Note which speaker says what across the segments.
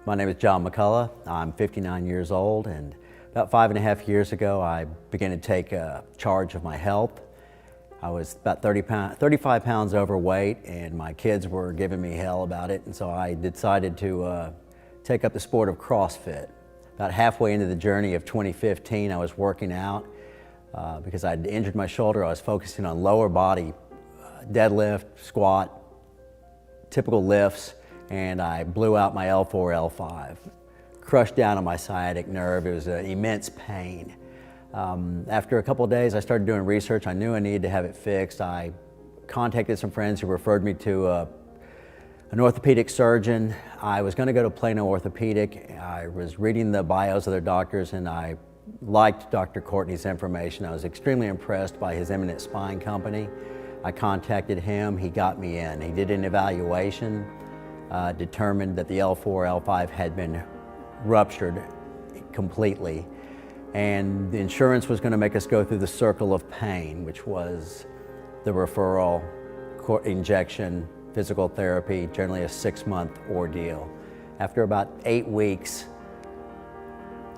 Speaker 1: My name is John McCulloch. I'm 59 years old, and about 5.5 years ago I began to take charge of my health. I was about 35 pounds overweight, and my kids were giving me hell about it, and so I decided to take up the sport of CrossFit. About halfway into the journey of 2015, I was working out because I'd injured my shoulder. I was focusing on lower body, deadlift, squat, typical lifts, and I blew out my L4, L5. Crushed down on my sciatic nerve. It was an immense pain. After a couple of days, I started doing research. I knew I needed to have it fixed. I contacted some friends who referred me to an orthopedic surgeon. I was going to go to Plano Orthopedic. I was reading the bios of their doctors, and I liked Dr. Courtney's information. I was extremely impressed by his Eminent Spine company. I contacted him. He got me in. He did an evaluation, determined that the L4, L5 had been ruptured completely, and the insurance was going to make us go through the circle of pain, which was the referral, injection, physical therapy, generally a 6-month ordeal. After about 8 weeks,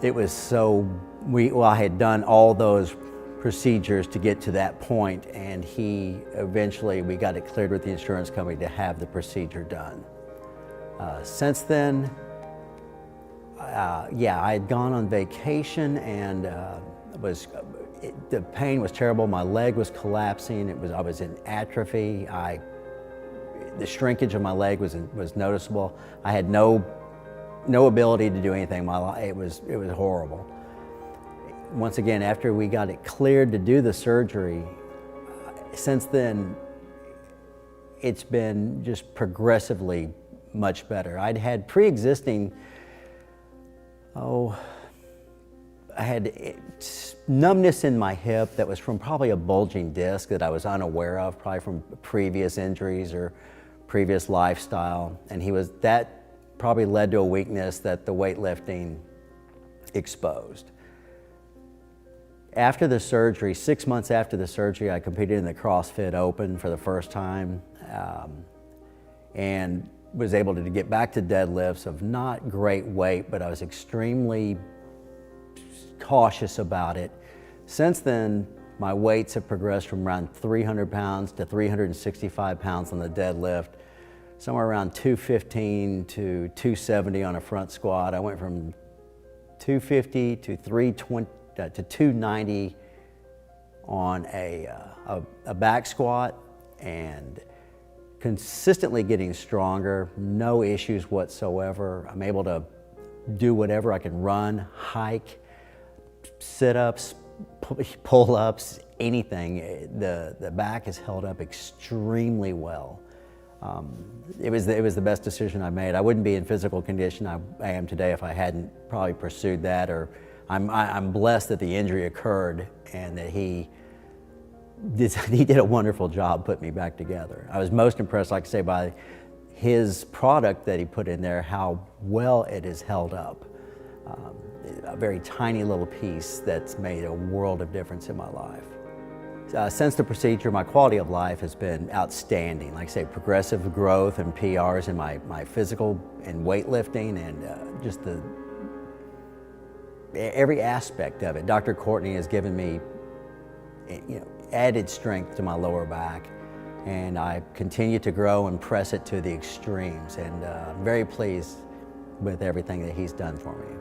Speaker 1: it was I had done all those procedures to get to that point, and eventually we got it cleared with the insurance company to have the procedure done. Since then, I had gone on vacation, and the pain was terrible. My leg was collapsing. I was in atrophy. The shrinkage of my leg was noticeable. I had no ability to do anything. It was horrible. Once again, after we got it cleared to do the surgery, since then, it's been just progressively much better. I'd had pre-existing, I had numbness in my hip that was from probably a bulging disc that I was unaware of, probably from previous injuries or previous lifestyle. And that probably led to a weakness that the weightlifting exposed. After the surgery, 6 months after the surgery, I competed in the CrossFit Open for the first time, and was able to get back to deadlifts of not great weight, but I was extremely cautious about it. Since then, my weights have progressed from around 300 pounds to 365 pounds on the deadlift, somewhere around 215 to 270 on a front squat. I went from 250 to 320 to 290 on a back squat, and consistently getting stronger, no issues whatsoever. I'm able to do whatever. I can run, hike, sit-ups, pull-ups, anything. The back has held up extremely well. It was the best decision I made. I wouldn't be in physical condition I am today if I hadn't probably pursued that, or I'm blessed that the injury occurred and that he did a wonderful job putting me back together. I was most impressed, like I say, by his product that he put in there, how well it has held up. A very tiny little piece that's made a world of difference in my life. Since the procedure, my quality of life has been outstanding. Like I say, progressive growth and PRs in my physical and weightlifting, and just every aspect of it. Dr. Courtney has given me added strength to my lower back, and I continue to grow and press it to the extremes, and I'm very pleased with everything that he's done for me.